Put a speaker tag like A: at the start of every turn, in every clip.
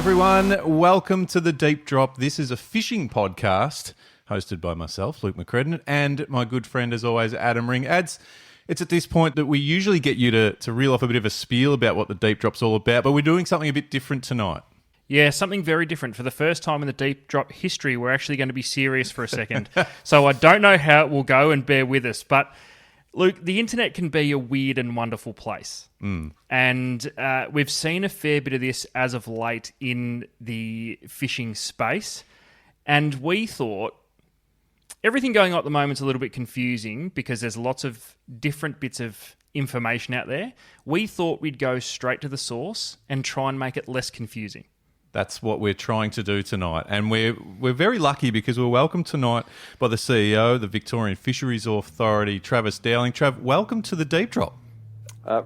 A: everyone. Welcome to The Deep Drop. This is a fishing podcast hosted by myself, Luke McCredden, and my good friend, as always, Adam Ring. It's at this point that we usually get you to reel off a bit of a spiel about what The Deep Drop's all about, but we're doing something a bit different tonight.
B: Yeah, something very different. For the first time in the Deep Drop history, we're actually going to be serious for a second. So I don't know how it will go, and bear with us. But, Luke, the internet can be a weird and wonderful place. And we've seen a fair bit of this as of late in the fishing space. And we thought everything going on at the moment is a little bit confusing because there's lots of different bits of information out there. We thought we'd go straight to the source and try and make it less confusing.
A: That's what we're trying to do tonight. And we're very lucky because we're welcomed tonight by the CEO of the Victorian Fisheries Authority, Trav Dowling. Trav, welcome to The Deep Drop.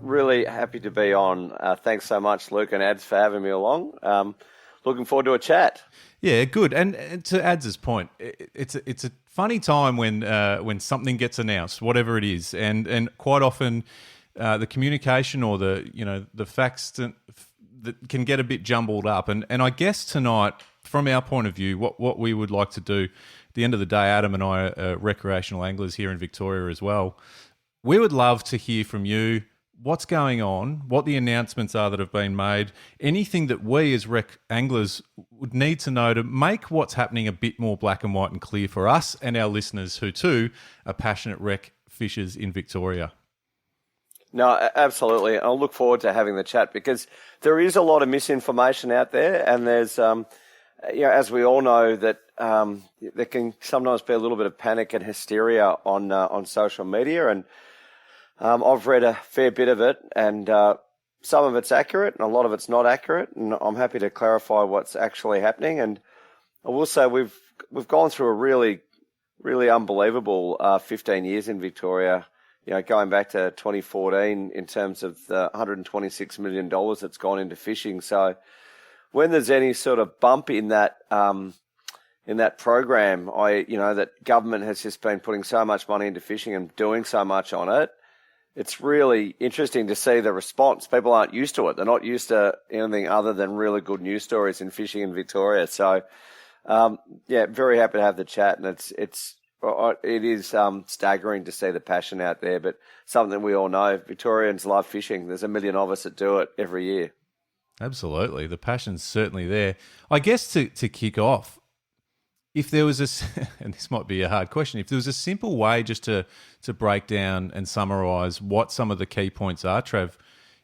C: Really happy to be on. Thanks so much, Luke and Ads, for having me along. Looking forward to a chat.
A: Yeah, good. And to Ads' point, it's a funny time when something gets announced, whatever it is, and quite often the communication or the facts that can get a bit jumbled up. And I guess tonight, from our point of view, what we would like to do, at the end of the day, Adam and I are recreational anglers here in Victoria as well. We would love to hear from you what's going on, what the announcements are that have been made, anything that we as rec anglers would need to know to make what's happening a bit more black and white and clear for us and our listeners who too are passionate rec fishers in Victoria.
C: No, absolutely. I'll look forward to having the chat because there is a lot of misinformation out there, and there's, as we all know, that there can sometimes be a little bit of panic and hysteria on social media, and I've read a fair bit of it, and some of it's accurate, and a lot of it's not accurate, and I'm happy to clarify what's actually happening. And I will say we've gone through a really, really unbelievable 15 years in Victoria. Going back to 2014 in terms of the $126 million that's gone into fishing. So when there's any sort of bump in that program, that government has just been putting so much money into fishing and doing so much on it, it's really interesting to see the response. People aren't used to it. They're not used to anything other than really good news stories in fishing in Victoria. So, very happy to have the chat, and it is staggering to see the passion out there, but something we all know. Victorians love fishing. There's a million of us that do it every year.
A: Absolutely. The passion's certainly there. I guess to kick off, if there was and this might be a hard question, if there was a simple way just to break down and summarise what some of the key points are, Trav,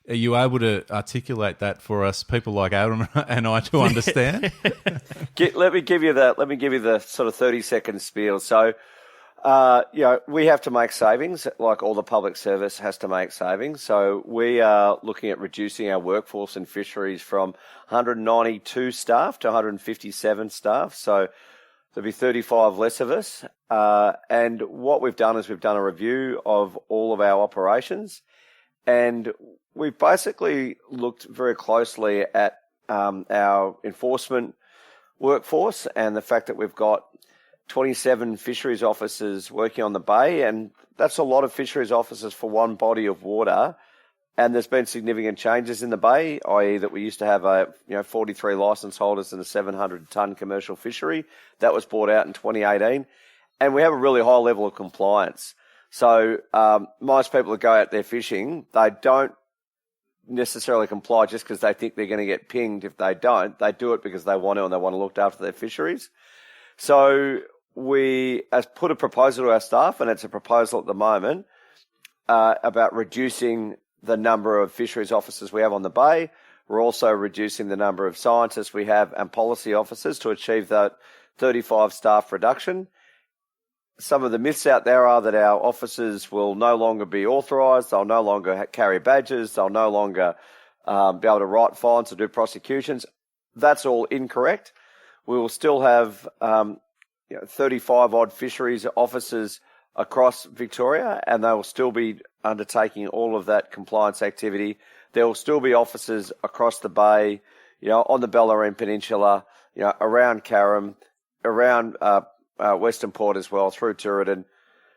A: are you able to articulate that for us, people like Adam and I, to understand?
C: Let me give you the sort of 30-second spiel. So, we have to make savings, like all the public service has to make savings. So we are looking at reducing our workforce in fisheries from 192 staff to 157 staff. So there'll be 35 less of us. And what we've done is we've done a review of all of our operations, and we've basically looked very closely at our enforcement workforce and the fact that we've got 27 fisheries officers working on the bay, and that's a lot of fisheries officers for one body of water. And there's been significant changes in the bay, i.e. that we used to have 43 licence holders in a 700-tonne commercial fishery. That was bought out in 2018. And we have a really high level of compliance. So most people that go out there fishing, they don't necessarily comply just because they think they're going to get pinged. If they don't, they do it because they want to, and they want to look after their fisheries. So we put a proposal to our staff, and it's a proposal at the moment about reducing the number of fisheries officers we have on the bay. We're also reducing the number of scientists we have and policy officers to achieve that 35 staff reduction. Some of the myths out there are that our officers will no longer be authorised, they'll no longer carry badges, they'll no longer be able to write fines or do prosecutions. That's all incorrect. We will still have 35 odd fisheries officers across Victoria, and they will still be undertaking all of that compliance activity. There will still be officers across the bay, on the Bellarine Peninsula, around Carrum, around Western Port as well, through Tooradin.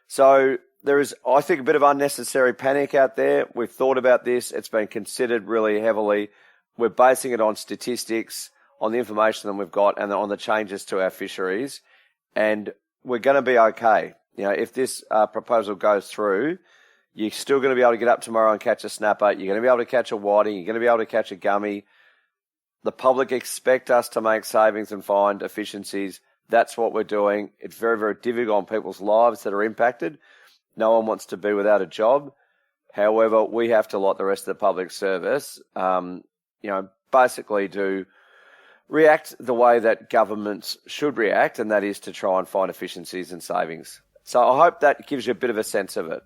C: So there is, I think, a bit of unnecessary panic out there. We've thought about this. It's been considered really heavily. We're basing it on statistics. on the information that we've got and on the changes to our fisheries, and we're going to be okay. If this proposal goes through, you're still going to be able to get up tomorrow and catch a snapper. You're going to be able to catch a whiting. You're going to be able to catch a gummy. The public expect us to make savings and find efficiencies. That's what we're doing. It's very, very difficult on people's lives that are impacted. No one wants to be without a job. However, we have to, like the rest of the public service, basically to react the way that governments should react, and that is to try and find efficiencies and savings. So I hope that gives you a bit of a sense of it.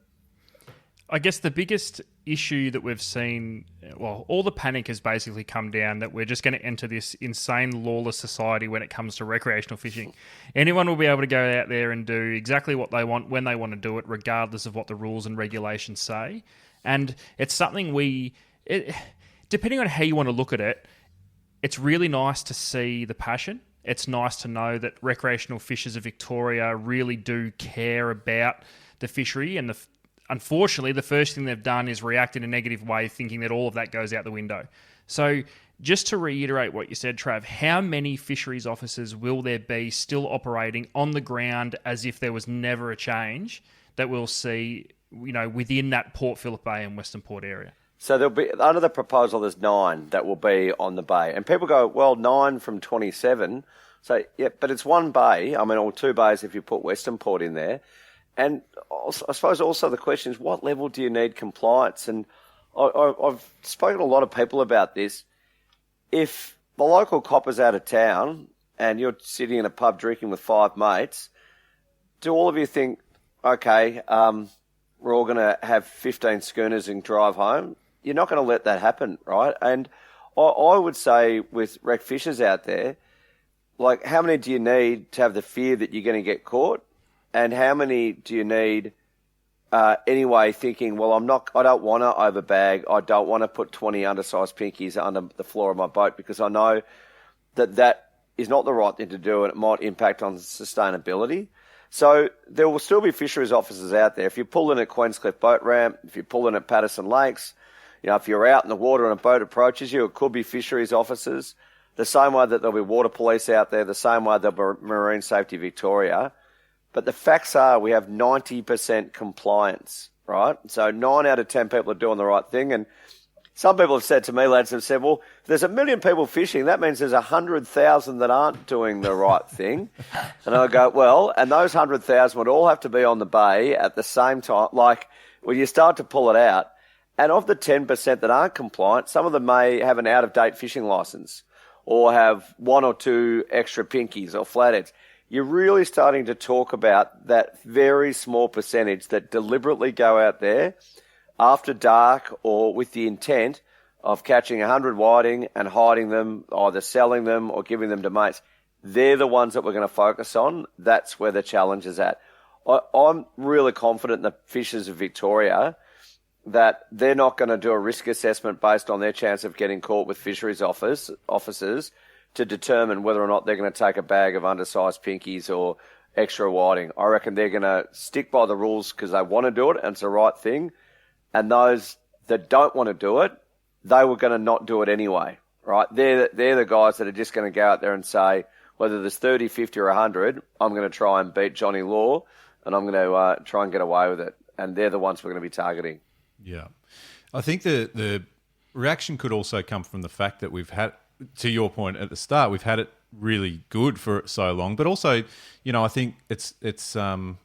B: I guess the biggest issue that we've seen, well, all the panic has basically come down that we're just going to enter this insane lawless society when it comes to recreational fishing. Anyone will be able to go out there and do exactly what they want when they want to do it, regardless of what the rules and regulations say. And it's something depending on how you want to look at it, it's really nice to see the passion. It's nice to know that recreational fishers of Victoria really do care about the fishery, and unfortunately, the first thing they've done is react in a negative way, thinking that all of that goes out the window. So just to reiterate what you said, Trav, how many fisheries officers will there be still operating on the ground as if there was never a change that we'll see, within that Port Phillip Bay and Western Port area?
C: So there'll be, under the proposal, there's 9 that will be on the bay. And people go, well, 9 from 27. So, yeah, but it's one bay. Or 2 bays if you put Western Port in there. And also, I suppose also the question is, what level do you need compliance? And I've spoken to a lot of people about this. If the local copper's out of town and you're sitting in a pub drinking with 5 mates, do all of you think, okay, we're all going to have 15 schooners and drive home? You're not going to let that happen, right? And I would say with rec fishers out there, like, how many do you need to have the fear that you're going to get caught? And how many do you need anyway thinking, well, I don't want to overbag. I don't want to put 20 undersized pinkies under the floor of my boat because I know that is not the right thing to do and it might impact on sustainability. So there will still be fisheries officers out there. If you pull in at Queenscliff Boat Ramp, if you pull in at Patterson Lakes, if you're out in the water and a boat approaches you, it could be fisheries officers. The same way that there'll be water police out there, the same way there'll be Marine Safety Victoria. But the facts are we have 90% compliance, right? So 9 out of 10 people are doing the right thing. And some people have said to me, lads, have said, well, if there's 1 million people fishing, that means there's 100,000 that aren't doing the right thing. And I go, well, and those 100,000 would all have to be on the bay at the same time. Like, when you start to pull it out, and of the 10% that aren't compliant, some of them may have an out-of-date fishing license or have 1 or 2 extra pinkies or flatheads. You're really starting to talk about that very small percentage that deliberately go out there after dark or with the intent of catching 100 whiting and hiding them, either selling them or giving them to mates. They're the ones that we're going to focus on. That's where the challenge is at. I'm really confident in the fishers of Victoria that they're not going to do a risk assessment based on their chance of getting caught with fisheries officers to determine whether or not they're going to take a bag of undersized pinkies or extra whiting. I reckon they're going to stick by the rules because they want to do it and it's the right thing. And those that don't want to do it, they were going to not do it anyway, right? They're the guys that are just going to go out there and say, whether there's 30, 50 or 100, I'm going to try and beat Johnny Law and I'm going to try and get away with it. And they're the ones we're going to be targeting.
A: Yeah. I think the reaction could also come from the fact that we've had, to your point at the start, we've had it really good for so long. But also, I think it's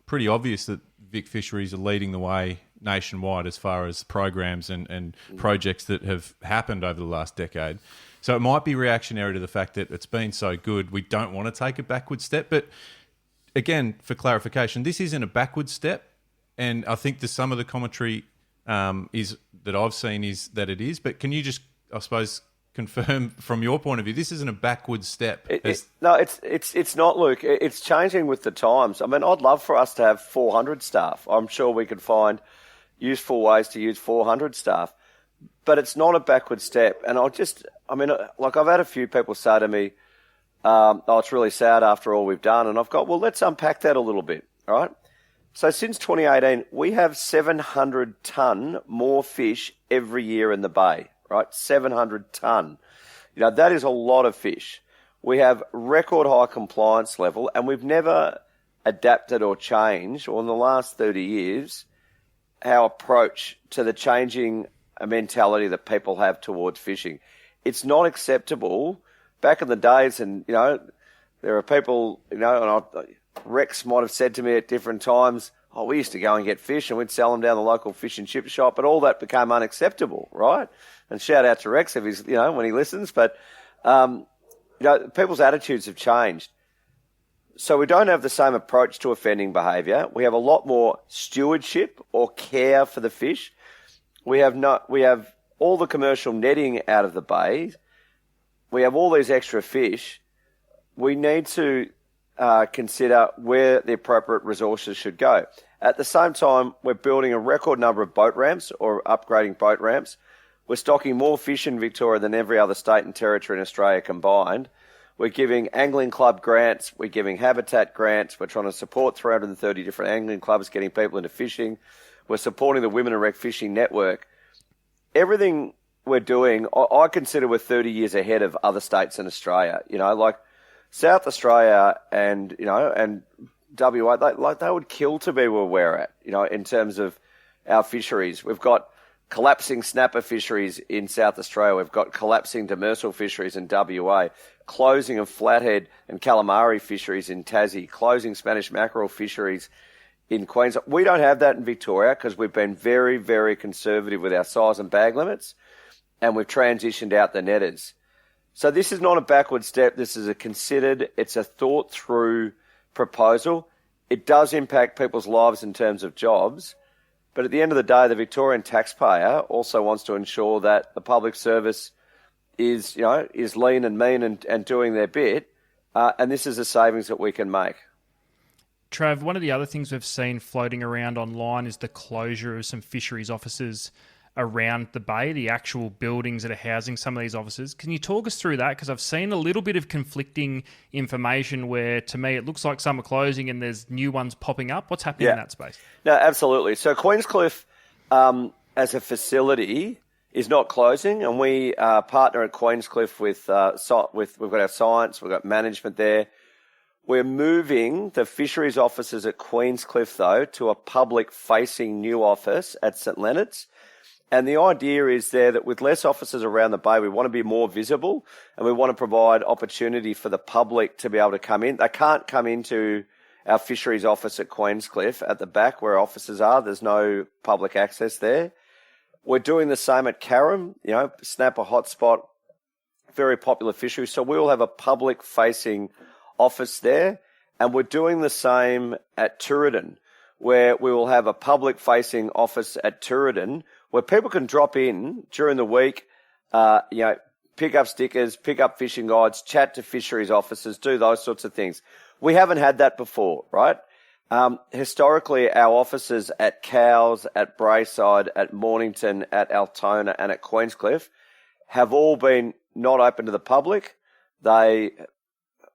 A: pretty obvious that Vic Fisheries are leading the way nationwide as far as programs and projects that have happened over the last decade. So it might be reactionary to the fact that it's been so good. We don't want to take a backward step. But again, for clarification, this isn't a backward step. And I think some of the commentary is that I've seen is that it is. But can you just, I suppose, confirm from your point of view, this isn't a backward step?
C: No, it's not, Luke. It's changing with the times. I'd love for us to have 400 staff. I'm sure we could find useful ways to use 400 staff. But it's not a backward step. And I've had a few people say to me, it's really sad after all we've done. And I've got, well, let's unpack that a little bit, right? So since 2018, we have 700 tonne more fish every year in the bay, right? 700 tonne. That is a lot of fish. We have record high compliance level, and we've never adapted or changed, or in the last 30 years, our approach to the changing mentality that people have towards fishing. It's not acceptable. Back in the days, and, there are people, and Rex might have said to me at different times, we used to go and get fish and we'd sell them down the local fish and chip shop, but all that became unacceptable, right? And shout out to Rex if he's, when he listens, but, people's attitudes have changed. So we don't have the same approach to offending behaviour. We have a lot more stewardship or care for the fish. We have all the commercial netting out of the bay. We have all these extra fish. We need to consider where the appropriate resources should go. At the same time, we're building a record number of boat ramps or upgrading boat ramps. We're stocking more fish in Victoria than every other state and territory in Australia combined. We're giving angling club grants. We're giving habitat grants. We're trying to support 330 different angling clubs, getting people into fishing. We're supporting the Women in Rec Fishing Network. Everything we're doing, I consider we're 30 years ahead of other states in Australia. Like South Australia and WA, they would kill to be where we're at, in terms of our fisheries. We've got collapsing snapper fisheries in South Australia. We've got collapsing demersal fisheries in WA, closing of flathead and calamari fisheries in Tassie, closing Spanish mackerel fisheries in Queensland. We don't have that in Victoria because we've been very, very conservative with our size and bag limits, and we've transitioned out the netters. So this is not a backward step. This is it's a thought through proposal. It does impact people's lives in terms of jobs. But at the end of the day, the Victorian taxpayer also wants to ensure that the public service is lean and mean and doing their bit. And this is a savings that we can make.
B: Trav, one of the other things we've seen floating around online is the closure of some fisheries offices around the bay, the actual buildings that are housing some of these offices. Can you talk us through that? Because I've seen a little bit of conflicting information where, to me, it looks like some are closing and there's new ones popping up. What's happening in that space?
C: No, absolutely. So Queenscliff, as a facility, is not closing, and we partner at Queenscliff with we've got our science, we've got management there. We're moving the fisheries offices at Queenscliff, though, to a public-facing new office at St Leonard's. And the idea is there that with less officers around the bay, we want to be more visible and we want to provide opportunity for the public to be able to come in. They can't come into our fisheries office at Queenscliff at the back where officers are. There's no public access there. We're doing the same at Carrum, snapper hotspot, very popular fishery. So we'll have a public-facing office there. And we're doing the same at Tooradin, where we will have a public-facing office at Tooradin where people can drop in during the week, pick up stickers, pick up fishing guides, chat to fisheries officers, do those sorts of things. We haven't had that before, right? Historically, our offices at Cowes, at Brayside, at Mornington, at Altona, and at Queenscliff have all been not open to the public. They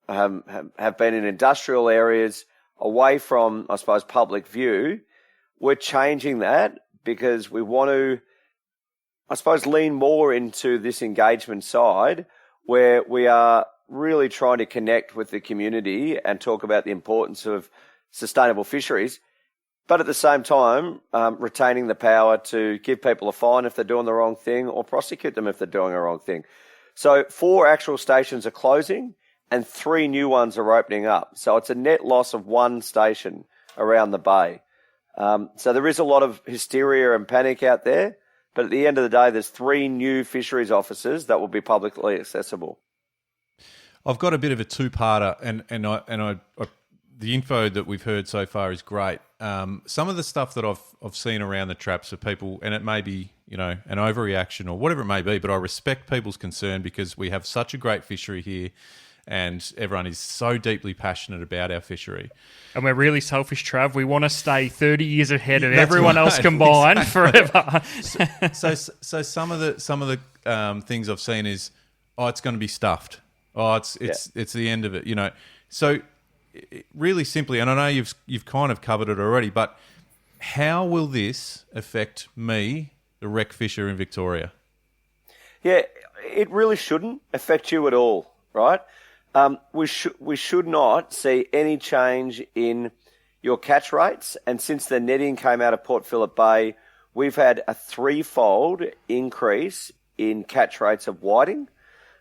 C: have been in industrial areas away from, I suppose, public view. We're changing that because we want to, I suppose, lean more into this engagement side where we are really trying to connect with the community and talk about the importance of sustainable fisheries, but at the same time, retaining the power to give people a fine if they're doing the wrong thing or prosecute them if they're doing the wrong thing. So 4 actual stations are closing and 3 new ones are opening up. So it's a net loss of 1 station around the bay. So there is a lot of hysteria and panic out there, but at the end of the day, there's 3 new fisheries offices that will be publicly accessible.
A: I've got a bit of a two-parter, and the info that we've heard so far is great. Some of the stuff that I've seen around the traps of people, and it may be an overreaction or whatever it may be, but I respect people's concern because we have such a great fishery here. And everyone is so deeply passionate about our fishery.
B: And we're really selfish, Trav. We want to stay 30 years ahead of everyone else combined forever.
A: So some of the things I've seen is, it's going to be stuffed. It's the end of it, So really simply, and I know you've kind of covered it already, but how will this affect me, the rec fisher in Victoria?
C: Yeah, it really shouldn't affect you at all, right? We should not see any change in your catch rates. And since the netting came out of Port Phillip Bay, we've had a threefold increase in catch rates of whiting.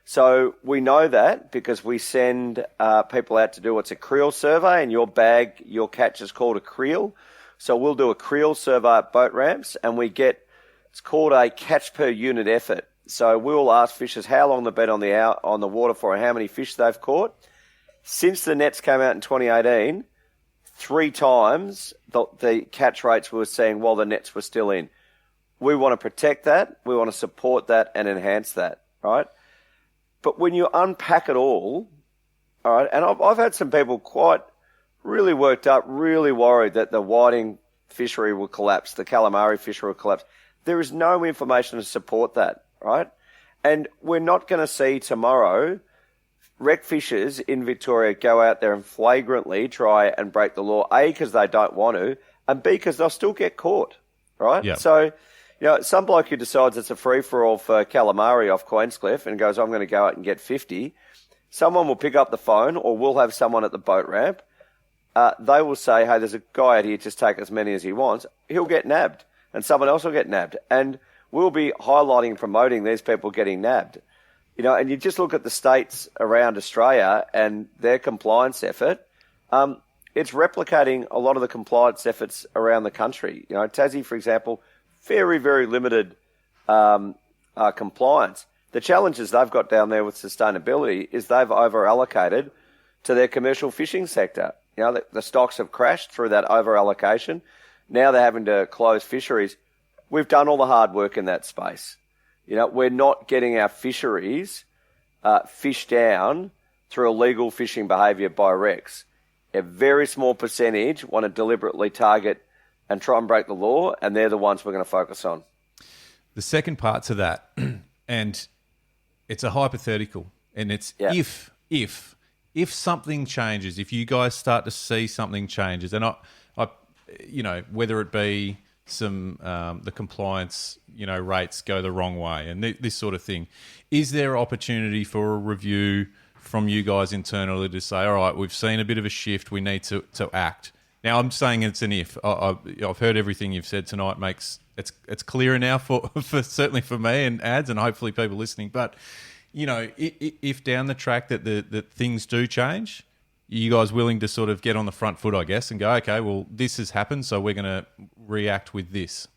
C: So we know that because we send people out to do what's a creel survey, and your catch is called a creel. So we'll do a creel survey at boat ramps, and it's called a catch per unit effort. So we'll ask fishers how long they've been on the water for and how many fish they've caught. Since the nets came out in 2018, 3 times the catch rates we were seeing while the nets were still in. We want to protect that. We want to support that and enhance that, right? But when you unpack it all right, and I've had some people quite really worked up, really worried that the whiting fishery will collapse, the calamari fishery will collapse. There is no information to support that, right? And we're not going to see tomorrow rec fishers in Victoria go out there and flagrantly try and break the law, A, because they don't want to, and B, because they'll still get caught, right?
A: Yep.
C: So, some bloke who decides it's a free-for-all for calamari off Queenscliff and goes, I'm going to go out and get 50, someone will pick up the phone, or we'll have someone at the boat ramp. They will say, hey, there's a guy out here, just take as many as he wants. He'll get nabbed, and someone else will get nabbed. And we'll be highlighting and promoting these people getting nabbed. And you just look at the states around Australia and their compliance effort. It's replicating a lot of the compliance efforts around the country. Tassie, for example, very, very limited compliance. The challenges they've got down there with sustainability is they've over-allocated to their commercial fishing sector. The stocks have crashed through that over-allocation. Now they're having to close fisheries. We've done all the hard work in that space. We're not getting our fisheries fished down through illegal fishing behaviour by recs. A very small percentage want to deliberately target and try and break the law, and they're the ones we're going to focus on.
A: The second part to that, and it's a hypothetical, and it's if something changes, if you guys start to see something changes, and I whether it be some the compliance rates go the wrong way and this sort of thing, is there opportunity for a review from you guys internally to say, all right, we've seen a bit of a shift, we need to act? Now I'm saying it's an if. I've heard everything you've said tonight. It's clearer now for certainly for me and ads and hopefully people listening. But if down the track that things do change, you guys willing to sort of get on the front foot, I guess, and go, okay, well, this has happened, so we're going to react with this?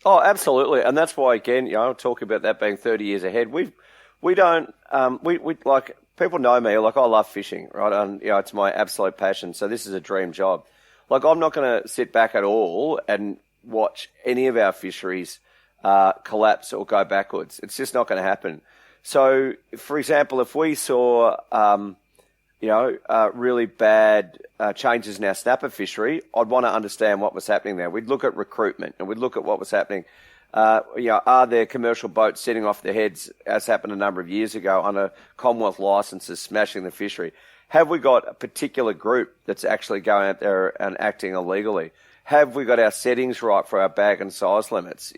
C: Oh, absolutely. And that's why, again, I'll talk about that being 30 years ahead. We don't, like, people know me, like, I love fishing, right? And, it's my absolute passion. So this is a dream job. Like, I'm not going to sit back at all and watch any of our fisheries collapse or go backwards. It's just not going to happen. So, for example, if we saw, really bad changes in our snapper fishery, I'd want to understand what was happening there. We'd look at recruitment and we'd look at what was happening. Are there commercial boats sitting off their heads, as happened a number of years ago, under Commonwealth licenses, smashing the fishery? Have we got a particular group that's actually going out there and acting illegally? Have we got our settings right for our bag and size limits?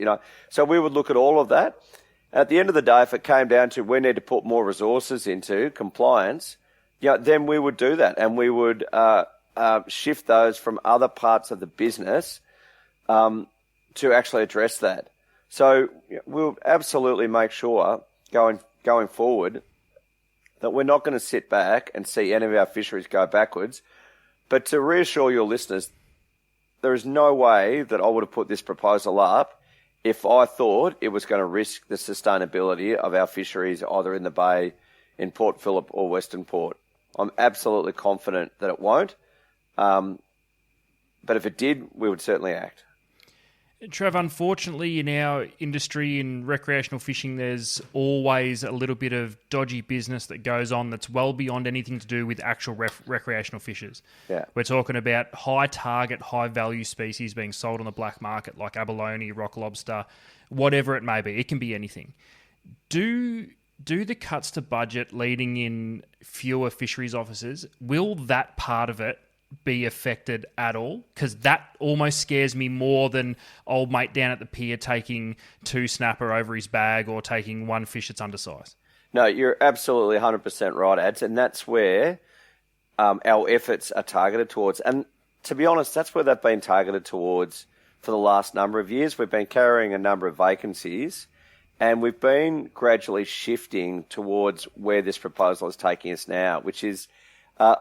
C: So we would look at all of that. At the end of the day, if it came down to we need to put more resources into compliance, then we would do that, and we would shift those from other parts of the business to actually address that. So we'll absolutely make sure going forward that we're not going to sit back and see any of our fisheries go backwards. But to reassure your listeners, there is no way that I would have put this proposal up if I thought it was going to risk the sustainability of our fisheries either in the Bay, in Port Phillip or Western Port. I'm absolutely confident that it won't. But if it did, we would certainly act.
B: Trav, unfortunately, in our industry, in recreational fishing, there's always a little bit of dodgy business that goes on that's well beyond anything to do with actual recreational fishers.
C: Yeah.
B: We're talking about high target, high value species being sold on the black market, like abalone, rock lobster, whatever it may be. It can be anything. Do the cuts to budget leading in fewer fisheries officers, will that part of it be affected at all? Because that almost scares me more than old mate down at the pier taking 2 snapper over his bag or taking 1 fish that's undersized.
C: No, you're absolutely 100% right, Ads, and that's where our efforts are targeted towards. And to be honest, that's where they've been targeted towards for the last number of years. We've been carrying a number of vacancies, and we've been gradually shifting towards where this proposal is taking us now, which is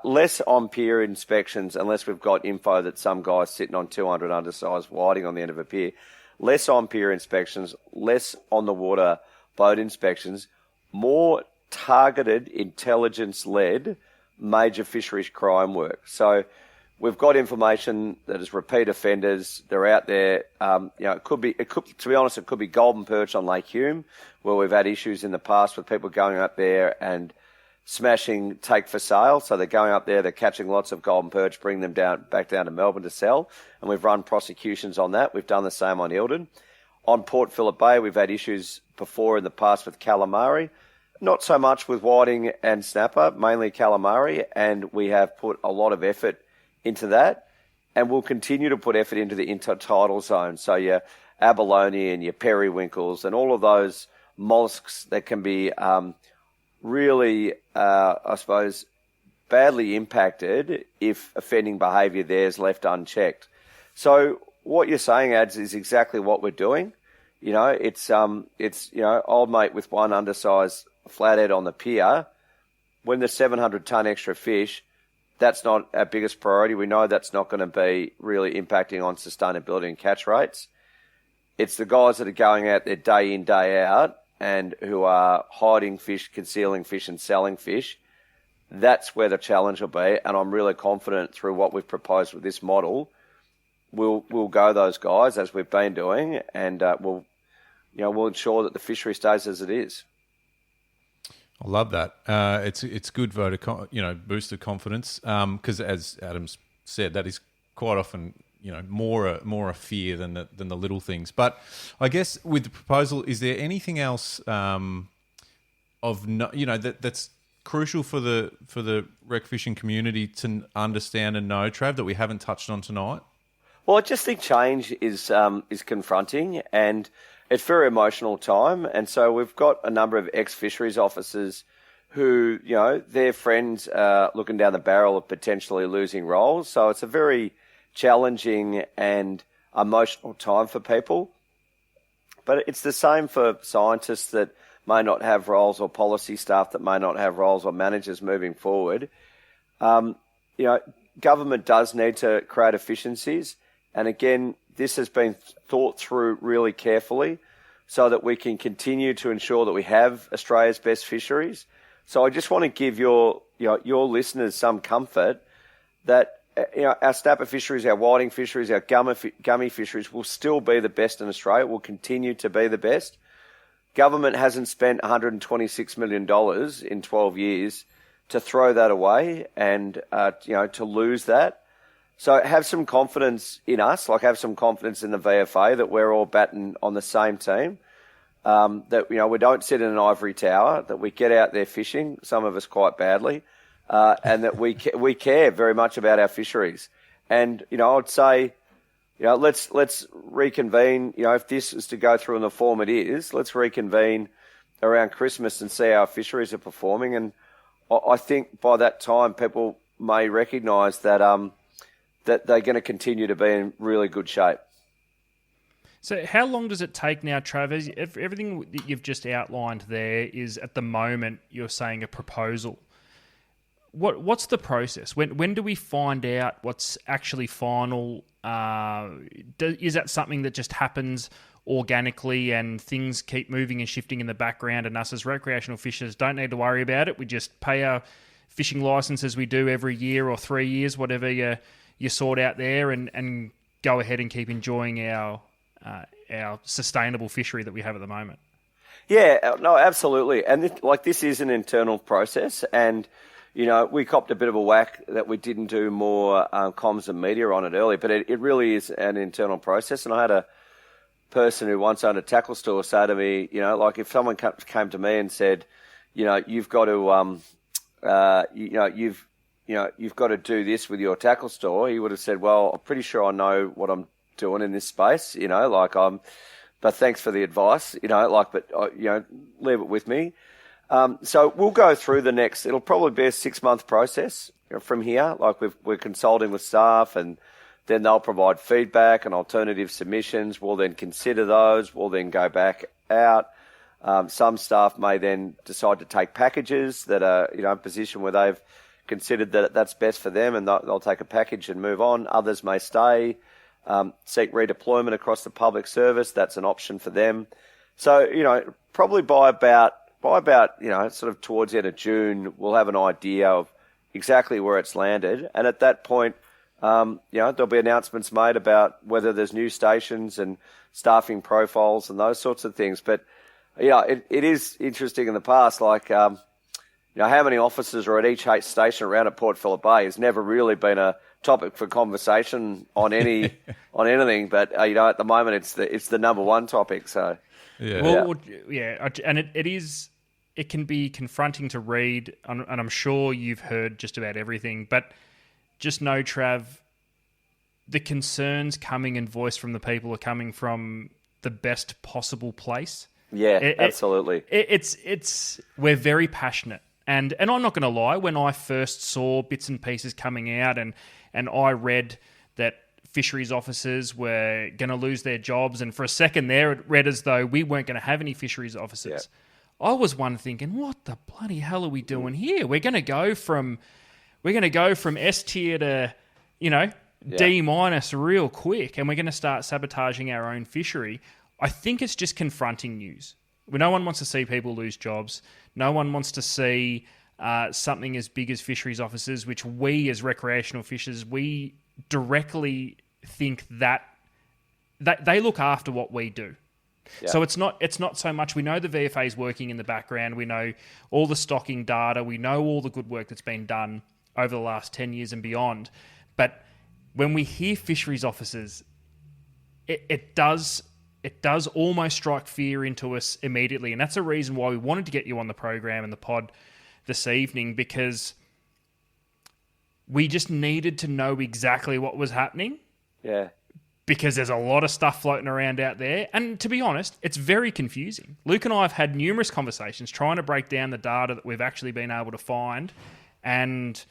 C: less on-pier inspections, unless we've got info that some guy's sitting on 200 undersized whiting on the end of a pier. Less on-pier inspections, less on-the-water boat inspections, more targeted, intelligence-led major fisheries crime work. So we've got information that is repeat offenders. They're out there. To be honest, it could be golden perch on Lake Hume, where we've had issues in the past with people going up there and smashing take for sale. So they're going up there, they're catching lots of golden perch, bringing them back down to Melbourne to sell. And we've run prosecutions on that. We've done the same on Eildon. On Port Phillip Bay, we've had issues before in the past with calamari. Not so much with whiting and snapper, mainly calamari, and we have put a lot of effort into that, and we'll continue to put effort into the intertidal zone. So your abalone and your periwinkles and all of those mollusks that can be really, I suppose, badly impacted if offending behaviour there is left unchecked. So what you're saying, Ads, is exactly what we're doing. It's old mate with one undersized flathead on the pier. When there's 700 tonne extra fish, that's not our biggest priority. We know that's not going to be really impacting on sustainability and catch rates. It's the guys that are going out there day in, day out and who are hiding fish, concealing fish and selling fish. That's where the challenge will be. And I'm really confident through what we've proposed with this model, we'll go those guys as we've been doing, and we'll ensure that the fishery stays as it is.
A: I love that. It's good vote of boost of confidence because as Adam's said, that is quite often more a fear than the little things. But I guess with the proposal, is there anything else that's crucial for the rec fishing community to understand and know, Trav, that we haven't touched on tonight?
C: Well, I just think change is confronting, and it's a very emotional time. And so we've got a number of ex-fisheries officers who, their friends are looking down the barrel of potentially losing roles. So it's a very challenging and emotional time for people. But it's the same for scientists that may not have roles, or policy staff that may not have roles, or managers moving forward. Government does need to create efficiencies. And again, this has been thought through really carefully so that we can continue to ensure that we have Australia's best fisheries. So I just want to give your listeners some comfort that our snapper fisheries, our whiting fisheries, our gummy fisheries will still be the best in Australia, will continue to be the best. Government hasn't spent $126 million in 12 years to throw that away and to lose that. So have some confidence in us, have some confidence in the VFA that we're all batting on the same team, that we don't sit in an ivory tower, that we get out there fishing, some of us quite badly, and that we care very much about our fisheries. And I'd say, let's reconvene. If this is to go through in the form it is, let's reconvene around Christmas and see how our fisheries are performing. And I think by that time, people may recognise that that they're going to continue to be in really good shape.
B: So how long does it take now, Trav? Everything that you've just outlined there is, at the moment, you're saying a proposal. What's the process? When do we find out what's actually final? Is that something that just happens organically and things keep moving and shifting in the background, and us as recreational fishers don't need to worry about it? We just pay our fishing licenses we do every year or 3 years, whatever you sort out there, and go ahead and keep enjoying our sustainable fishery that we have at the moment.
C: Yeah, no, absolutely. And this is an internal process, and we copped a bit of a whack that we didn't do more comms and media on it earlier, but it really is an internal process. And I had a person who once owned a tackle store say to me, if someone came to me and said, you've got to, you've got to do this with your tackle store, he would have said, well, I'm pretty sure I know what I'm doing in this space, but thanks for the advice, leave it with me. So we'll go through it'll probably be a 6-month process from here. Like we're consulting with staff, and then they'll provide feedback and alternative submissions. We'll then consider those. We'll then go back out. Some staff may then decide to take packages that are, in a position where they've considered that that's best for them, and they'll take a package and move on. Others may stay, seek redeployment across the public service. That's an option for them. So, probably by about, sort of towards the end of June, we'll have an idea of exactly where it's landed. And at that point, there'll be announcements made about whether there's new stations and staffing profiles and those sorts of things. But, it is interesting in the past, like, how many officers are at each station around at Port Phillip Bay has never really been a topic for conversation on on anything. But, at the moment, it's the number one topic. So,
B: and it can be confronting to read, and I'm sure you've heard just about everything, but just know, Trav, the concerns coming and voiced from the people are coming from the best possible place.
C: Yeah, absolutely.
B: We're very passionate. And I'm not going to lie, when I first saw bits and pieces coming out and I read that fisheries officers were going to lose their jobs, and for a second there it read as though we weren't going to have any fisheries officers. Yeah. I was one thinking, what the bloody hell are we doing here? We're going to go from S tier to, D minus real quick, and we're going to start sabotaging our own fishery. I think it's just confronting news. No one wants to see people lose jobs. No one wants to see something as big as fisheries officers, which we as recreational fishers, we directly think that they look after what we do. Yeah. So it's not so much, we know the VFA is working in the background, we know all the stocking data, we know all the good work that's been done over the last 10 years and beyond. But when we hear fisheries officers, it does almost strike fear into us immediately. And that's a reason why we wanted to get you on the program and the pod this evening, because we just needed to know exactly what was happening.
C: Yeah.
B: Because there's a lot of stuff floating around out there. And to be honest, it's very confusing. Luke and I have had numerous conversations trying to break down the data that we've actually been able to find, and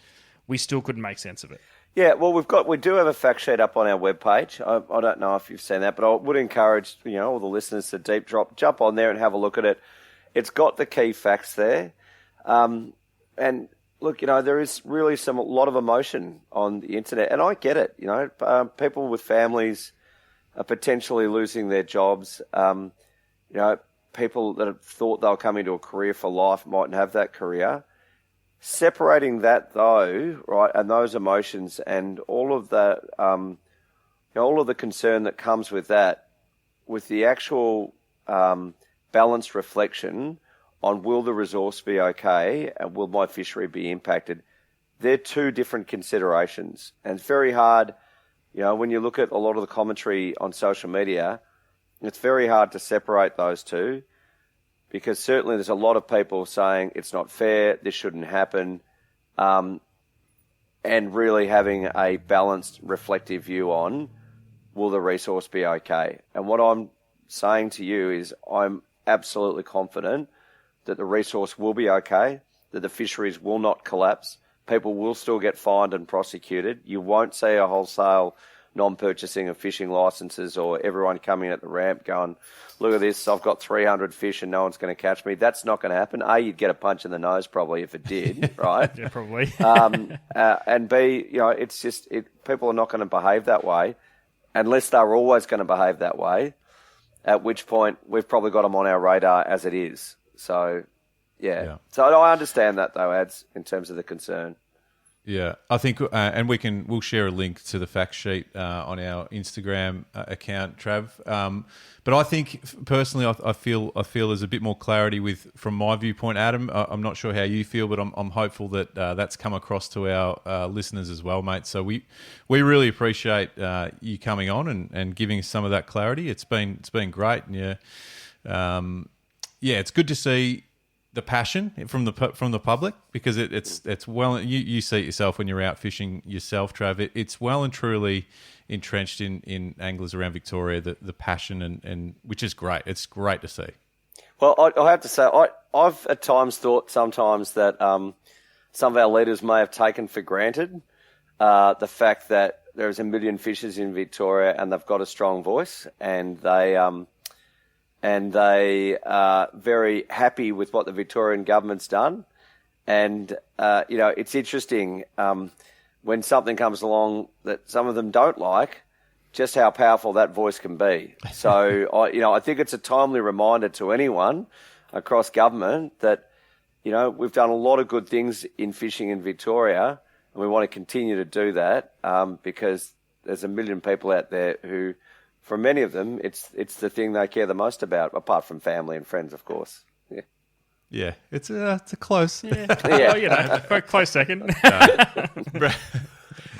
B: we still couldn't make sense of it.
C: Yeah, well, we do have a fact sheet up on our webpage. I don't know if you've seen that, but I would encourage, all the listeners to jump on there and have a look at it. It's got the key facts there. And look, there is really a lot of emotion on the internet, and I get it. People with families are potentially losing their jobs. People that have thought they'll come into a career for life mightn't have that career. Separating that though, right, and those emotions and all of that, all of the concern that comes with that, with the actual balanced reflection on will the resource be okay and will my fishery be impacted, they're two different considerations. And it's very hard, when you look at a lot of the commentary on social media, it's very hard to separate those two. Because certainly there's a lot of people saying it's not fair, this shouldn't happen, and really having a balanced, reflective view on will the resource be okay. And what I'm saying to you is I'm absolutely confident that the resource will be okay, that the fisheries will not collapse, people will still get fined and prosecuted. You won't see a wholesale non-purchasing of fishing licenses or everyone coming at the ramp going, look at this, I've got 300 fish and no one's going to catch me. That's not going to happen. A, you'd get a punch in the nose probably if it did, right?
B: Yeah, probably.
C: And B, it's just, people are not going to behave that way unless they're always going to behave that way, at which point we've probably got them on our radar as it is. So, yeah. So I understand that though, Ads, in terms of the concern.
A: Yeah, I think, and we'll share a link to the fact sheet on our Instagram account, Trav. But I think personally, I feel there's a bit more clarity from my viewpoint, Adam. I'm not sure how you feel, but I'm hopeful that that's come across to our listeners as well, mate. So we really appreciate you coming on and giving us some of that clarity. It's been great, and it's good to see the passion from the public, because it's well, you see it yourself when you're out fishing yourself, Trav. It's well and truly entrenched in anglers around Victoria, the passion and which is great. It's great to see.
C: Well, I have to say, I've at times thought sometimes that some of our leaders may have taken for granted the fact that there's 1 million fishers in Victoria and they've got a strong voice, and they are very happy with what the Victorian government's done. And it's interesting when something comes along that some of them don't like, just how powerful that voice can be. So I think it's a timely reminder to anyone across government that we've done a lot of good things in fishing in Victoria, and we want to continue to do that because there's 1 million people out there who, for many of them, it's the thing they care the most about, apart from family and friends, of course. Yeah.
A: Yeah, it's a close.
B: Yeah. Well, close second.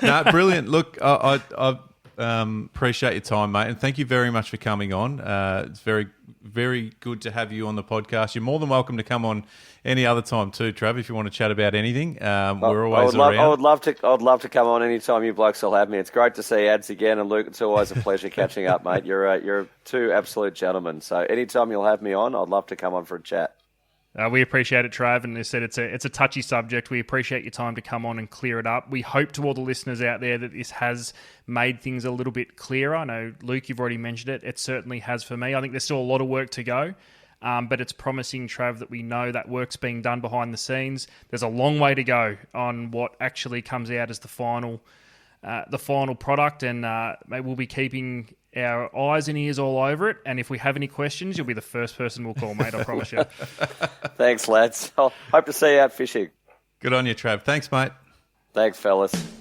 A: No, brilliant. Look, I appreciate your time, mate, and thank you very much for coming on. It's very, very good to have you on the podcast. You're more than welcome to come on any other time too, Trav, if you want to chat about anything. We're always around.
C: I would love to come on any time you blokes will have me. It's great to see Ads again, and Luke, it's always a pleasure catching up, mate. You're two absolute gentlemen. So anytime you'll have me on, I'd love to come on for a chat.
B: We appreciate it, Trav, and as I said, it's a touchy subject. We appreciate your time to come on and clear it up. We hope to all the listeners out there that this has made things a little bit clearer. I know, Luke, you've already mentioned it. It certainly has for me. I think there's still a lot of work to go, but it's promising, Trav, that we know that work's being done behind the scenes. There's a long way to go on what actually comes out as the final product, and maybe we'll be keeping our eyes and ears all over it. And if we have any questions, you'll be the first person we'll call, mate. I promise you.
C: Thanks, lads. I'll hope to see you out fishing.
A: Good on you, Trav. Thanks, mate.
C: Thanks, fellas.